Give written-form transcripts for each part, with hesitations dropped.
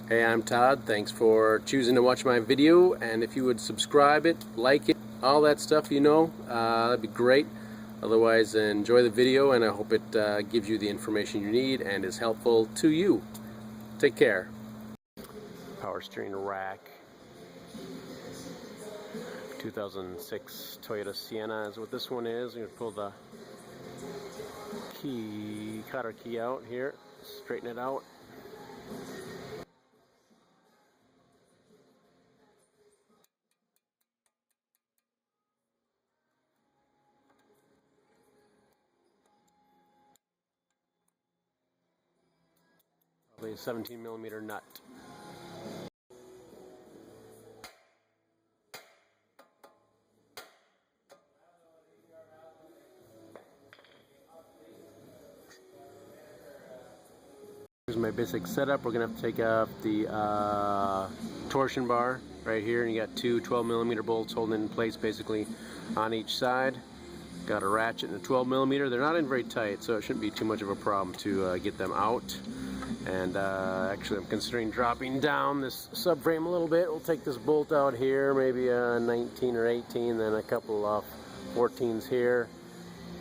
Hey, I'm Todd. Thanks for choosing to watch my video, and if you would subscribe it, like it, all that stuff, that'd be great. Otherwise, enjoy the video, and I hope it gives you the information you need and is helpful to you. Take care. Power steering rack. 2006 Toyota Sienna is what this one is. I'm going to pull the cutter key out here, straighten it out. Probably a 17mm nut. Here's my basic setup. We're going to have to take out the torsion bar right here, and you got two 12mm bolts holding it in place basically on each side. Got a ratchet and a 12mm. They're not in very tight, so it shouldn't be too much of a problem to get them out. And actually I'm considering dropping down this subframe a little bit. We'll take this bolt out here, maybe a 19 or 18, then a couple of 14s here,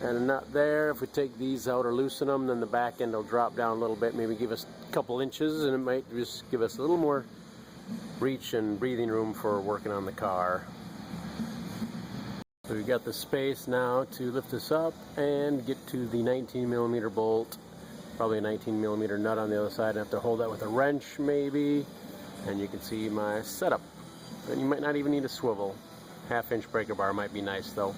and a nut there. If we take these out or loosen them, then the back end will drop down a little bit, maybe give us a couple inches, and it might just give us a little more reach and breathing room for working on the car. So we've got the space now to lift this up and get to the 19mm bolt. Probably a 19mm nut on the other side. I have to hold that with a wrench maybe, and you can see my setup. And you might not even need a swivel. 1/2-inch breaker bar might be nice though.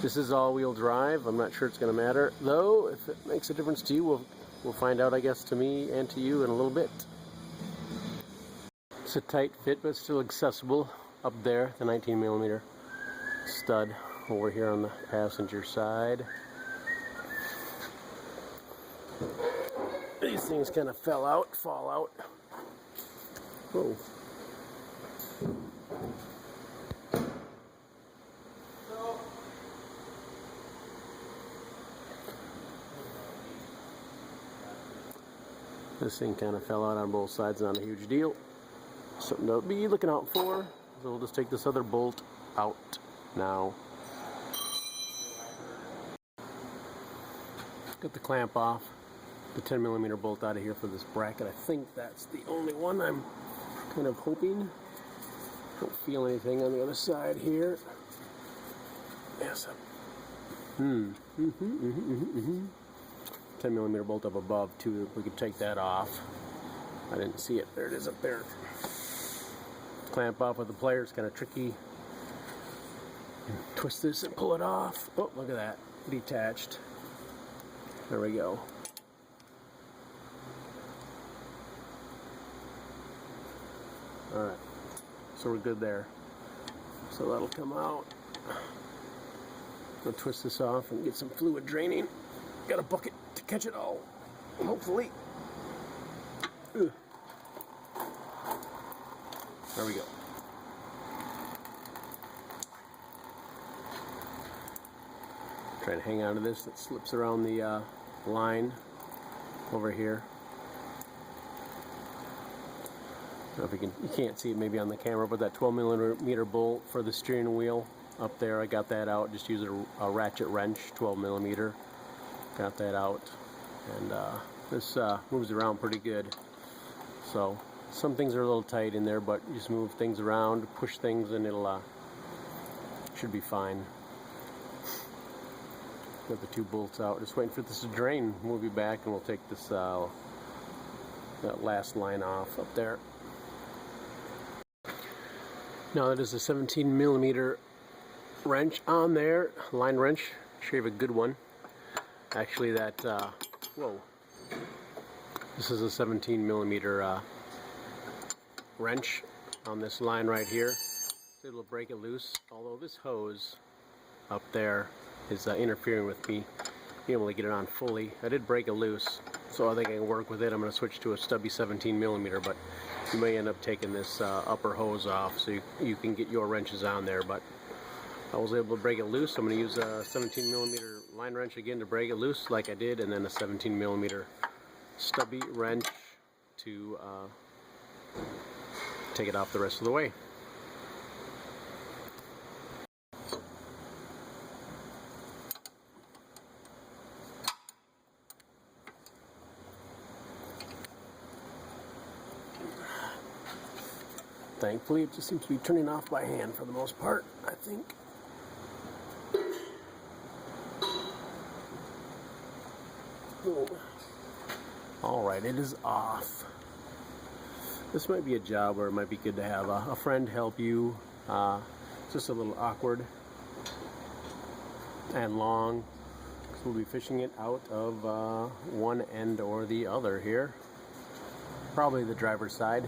This is all-wheel drive. I'm not sure it's going to matter though. If it makes a difference to you, we'll find out, I guess, to me and to you in a little bit. It's a tight fit, but still accessible. Up there, the 19mm stud over here on the passenger side. These things kind of fall out. Whoa. This thing kind of fell out on both sides, not a huge deal. Something to be looking out for. So we'll just take this other bolt out now. Got the clamp off. The 10mm bolt out of here for this bracket. I think that's the only one. I'm kind of hoping. Don't feel anything on the other side here. Yes. 10mm bolt up above too. We could take that off. I didn't see it. There it is up there. Clamp off with the pliers, kind of tricky. Twist this and pull it off. Oh, look at that. Detached. There we go. Alright, so we're good there. So that'll come out. I'll twist this off and get some fluid draining. Got a bucket to catch it all, hopefully. Ugh. There we go. Try to hang on to this. That slips around the line over here. If you can't see it maybe on the camera, but that 12mm bolt for the steering wheel up there, I got that out. Just use a ratchet wrench, 12mm. Got that out, and this moves around pretty good. So some things are a little tight in there, but you just move things around, push things, and it'll should be fine. Got the two bolts out. Just waiting for this to drain. We'll be back, and we'll take this that last line off up there. Now that is a 17mm wrench on there, line wrench. Sure you have a good one. Actually, that whoa. This is a 17mm wrench on this line right here. So it'll break it loose. Although this hose up there is interfering with me being able to get it on fully. I did break it loose, so I think I can work with it. I'm going to switch to a stubby 17mm, but you may end up taking this upper hose off so you can get your wrenches on there. But I was able to break it loose. I'm going to use a 17mm line wrench again to break it loose like I did, and then a 17mm stubby wrench to take it off the rest of the way. Thankfully, it just seems to be turning off by hand for the most part, I think. Alright, it is off. This might be a job where it might be good to have a friend help you. It's just a little awkward and long, because we'll be fishing it out of one end or the other here. Probably the driver's side.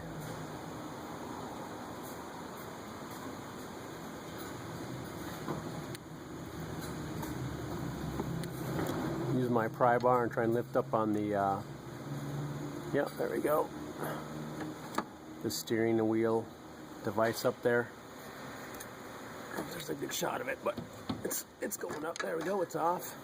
Use my pry bar and try and lift up on the, yeah, there we go. The steering wheel device up there. There's a good shot of it, but it's going up. There we go, it's off.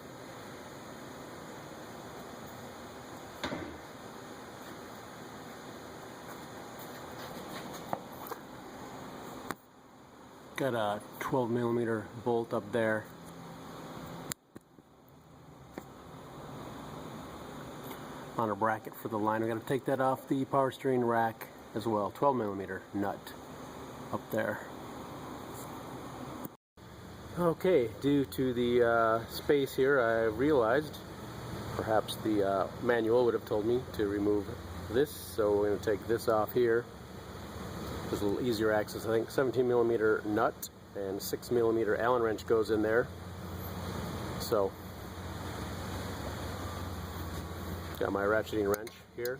Got a 12mm bolt up there. On a bracket for the line. We got to take that off the power steering rack as well. 12mm nut up there. Okay, due to the space here, I realized perhaps the manual would have told me to remove this, so we're going to take this off here. There's a little easier access. I think 17mm nut and 6mm Allen wrench goes in there. So got my ratcheting wrench here,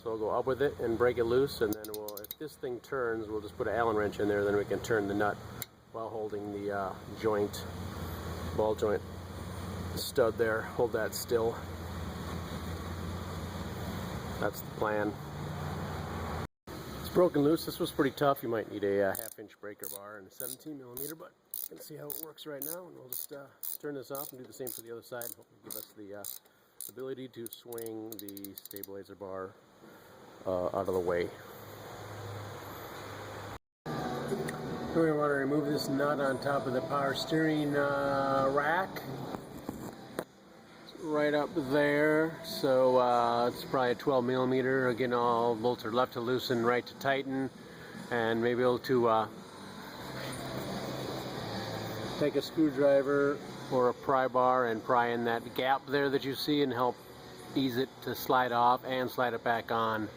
so I'll go up with it and break it loose, and then if this thing turns, we'll just put an Allen wrench in there, then we can turn the nut while holding the ball joint stud there. Hold that still. That's the plan. It's broken loose. This was pretty tough. You might need a half-inch breaker bar and a 17mm, but you can see how it works right now, and we'll just turn this off and do the same for the other side. Hopefully give us the ability to swing the stabilizer bar out of the way. We want to remove this nut on top of the power steering rack. It's right up there, so it's probably a 12mm. Again, all bolts are left to loosen, right to tighten, and maybe able to take a screwdriver or a pry bar and pry in that gap there that you see and help ease it to slide off and slide it back on.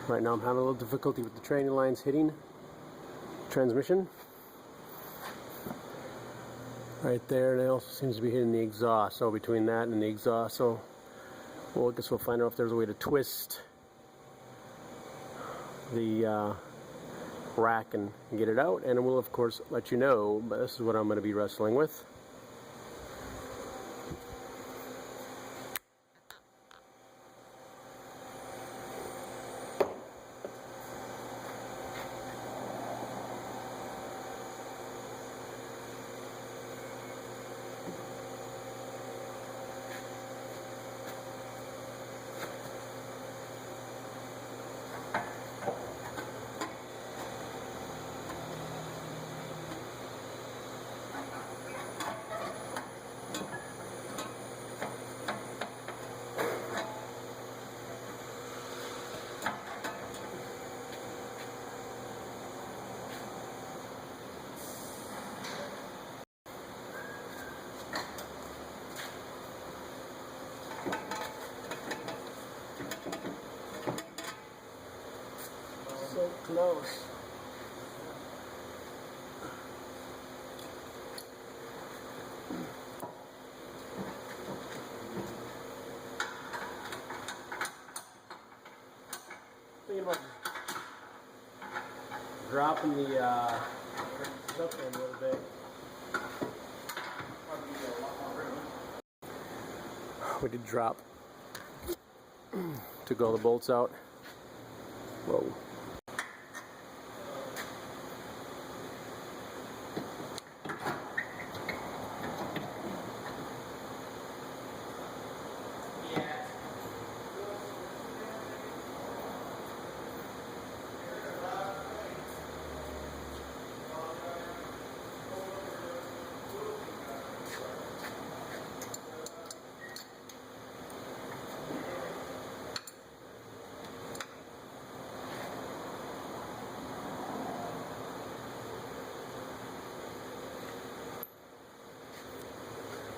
Right now I'm having a little difficulty with the training lines hitting transmission. Right there, and it also seems to be hitting the exhaust. So between that and the exhaust, so I guess we'll find out if there's a way to twist the rack and get it out, and we'll of course let you know. But this is what I'm going to be wrestling with. So close. Thinking about dropping the stuff in a little bit. We did drop. Took all the bolts out. Whoa.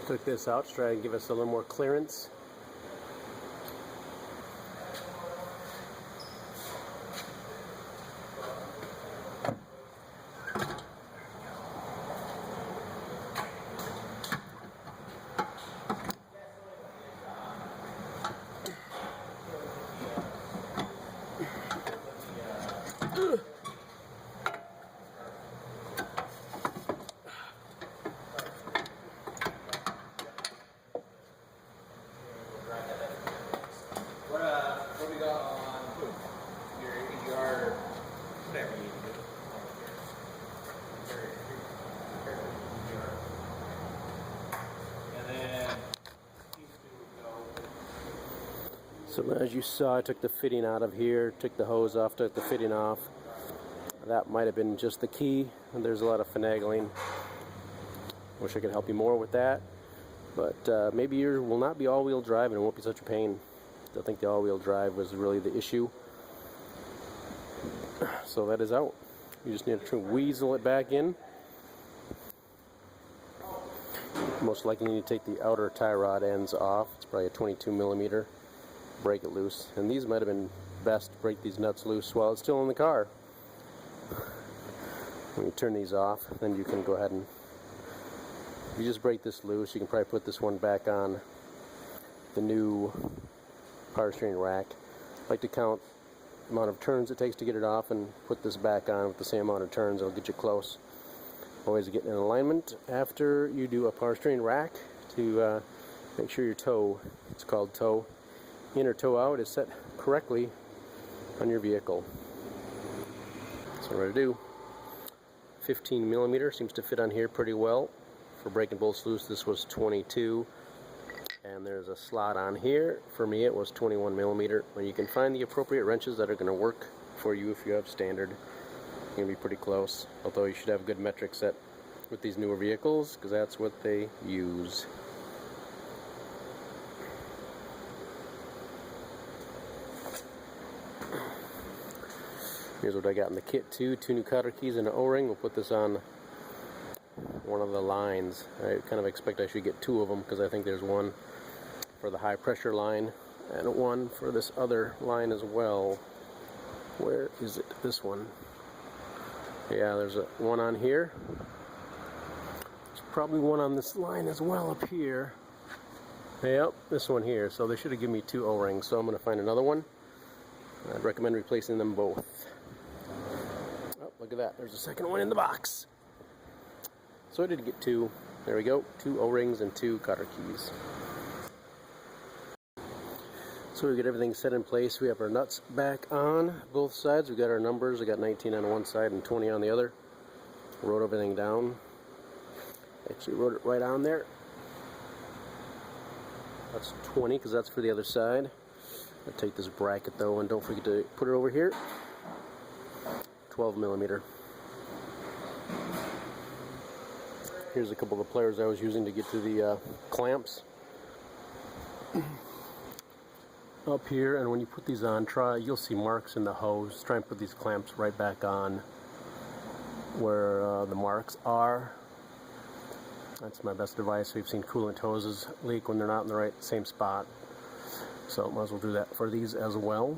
Took this out to try and give us a little more clearance. What we got on your EGR, whatever you need to do. And then So as you saw, I took the fitting out of here, took the hose off, took the fitting off. That might have been just the key, and there's a lot of finagling. Wish I could help you more with that, but maybe yours will not be all-wheel drive and it won't be such a pain. I think the all-wheel drive was really the issue. So that is out. You just need to weasel it back in. Most likely need to take the outer tie rod ends off. It's probably a 22 millimeter. Break it loose. And these might have been best to break these nuts loose while it's still in the car. When you turn these off, then you can go ahead and, if you just break this loose, you can probably put this one back on the new power steering rack. I like to count the amount of turns it takes to get it off and put this back on with the same amount of turns. It'll get you close. Always get in alignment after you do a power steering rack to make sure your toe, it's called toe in or toe out, is set correctly on your vehicle. So what we're going to do, 15 millimeter seems to fit on here pretty well. For breaking bolts loose, this was 22. And there's a slot on here. For me, it was 21 millimeter. When you can find the appropriate wrenches that are going to work for you if you have standard, you're going to be pretty close. Although you should have a good metric set with these newer vehicles, because that's what they use. Here's what I got in the kit too. 2 new cotter keys and an O-ring. We'll put this on one of the lines. I kind of expect I should get 2 of them, because I think there's one for the high pressure line and one for this other line as well. Where is it? This one. Yeah, there's one on here. There's probably one on this line as well up here. Yep, this one here. So they should have given me 2 O-rings, so I'm going to find another one. I'd recommend replacing them both. Oh, look at that. There's a second one in the box. So I did get 2. There we go. 2 O-rings and 2 cotter keys. So we get everything set in place. We have our nuts back on both sides. We got our numbers. We got 19 on one side and 20 on the other. Wrote everything down. Actually wrote it right on there. That's 20 because that's for the other side. I'll take this bracket though, and don't forget to put it over here. 12 millimeter. Here's a couple of the pliers I was using to get to the clamps. Up here, and when you put these on, you'll see marks in the hose. Try and put these clamps right back on where the marks are. That's my best advice. We've seen coolant hoses leak when they're not in the same spot. So might as well do that for these as well.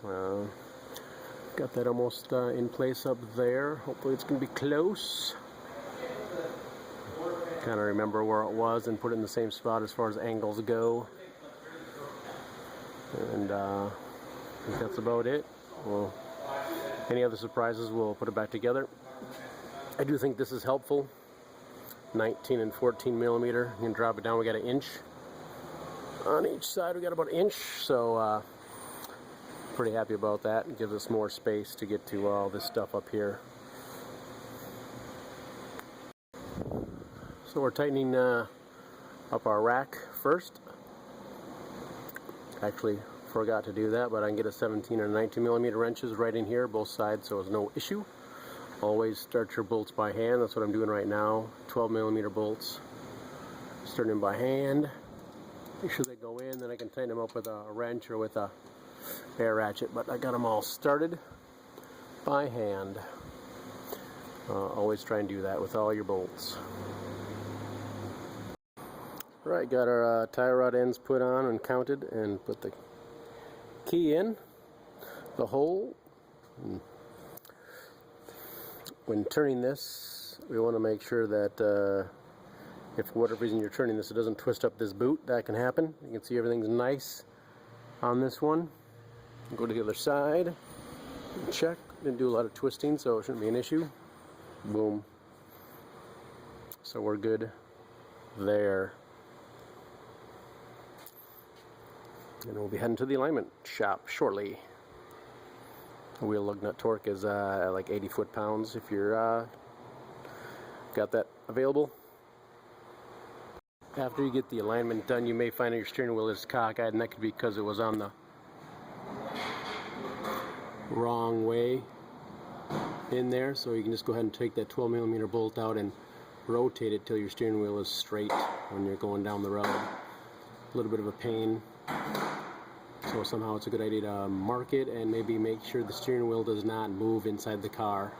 Got that almost in place up there. Hopefully it's going to be close. Kind of remember where it was and put it in the same spot as far as angles go. And I think that's about it. Well, any other surprises, we'll put it back together. I do think this is helpful. 19 and 14 millimeter. You can drop it down. We got an inch on each side. We got about an inch, so pretty happy about that. It gives us more space to get to all this stuff up here. So we're tightening up our rack first. Actually forgot to do that, but I can get a 17 and 19 millimeter wrenches right in here, both sides, so it's no issue. Always start your bolts by hand. That's what I'm doing right now. 12 millimeter bolts. Starting them by hand. Make sure they go in, then I can tighten them up with a wrench or with a air ratchet, but I got them all started by hand. Always try and do that with all your bolts. Right, got our tie rod ends put on and counted, and put the key in the hole. When turning this, we want to make sure that if for whatever reason you're turning this, it doesn't twist up this boot. That can happen. You can see everything's nice on this one. Go to the other side, check. Didn't do a lot of twisting, so it shouldn't be an issue. Boom. So we're good there. And we'll be heading to the alignment shop shortly. Wheel lug nut torque is like 80 foot-pounds if you're got that available. After you get the alignment done, you may find that your steering wheel is cockeyed, and that could be because it was on the wrong way in there. So you can just go ahead and take that 12 millimeter bolt out and rotate it till your steering wheel is straight when you're going down the road. A little bit of a pain. So somehow it's a good idea to mark it and maybe make sure the steering wheel does not move inside the car.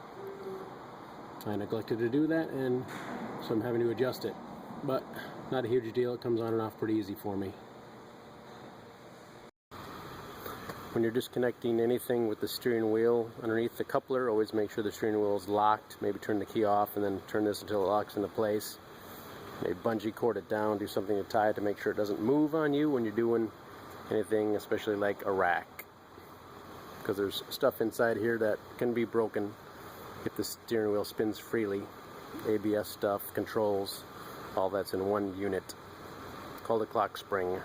I neglected to do that, and so I'm having to adjust it. But not a huge deal. It comes on and off pretty easy for me. When you're disconnecting anything with the steering wheel underneath the coupler, always make sure the steering wheel is locked. Maybe turn the key off and then turn this until it locks into place. Maybe bungee cord it down, do something to tie it to make sure it doesn't move on you when you're doing anything, especially like a rack, because there's stuff inside here that can be broken if the steering wheel spins freely. ABS stuff, controls, all that's in one unit called a clock spring.